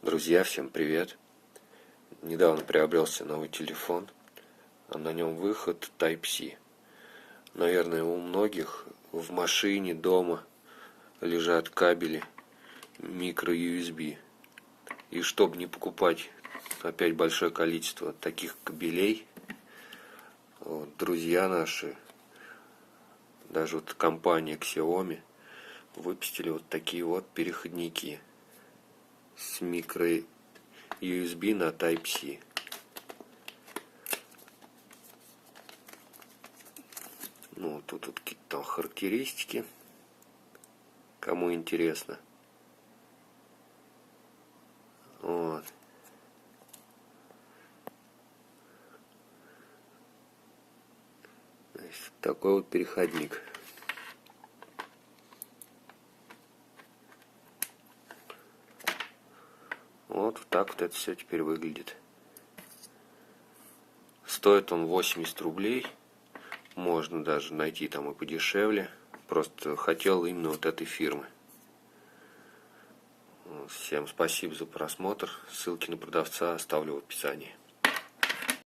Друзья, всем привет! Недавно приобрелся новый телефон, а на нем выход Type-C. Наверное, у многих в машине, дома лежат кабели micro-USB. И чтобы не покупать опять большое количество таких кабелей, вот, друзья наши, даже вот компания Xiaomi, выпустили вот такие вот переходники с micro-USB на Type-C. Ну, тут какие-то там характеристики, кому интересно. Вот. Значит, такой вот переходник. Вот так вот это все теперь выглядит. Стоит он 80 рублей. Можно даже найти там и подешевле. Просто хотел именно вот этой фирмы. Всем спасибо за просмотр. Ссылки на продавца оставлю в описании.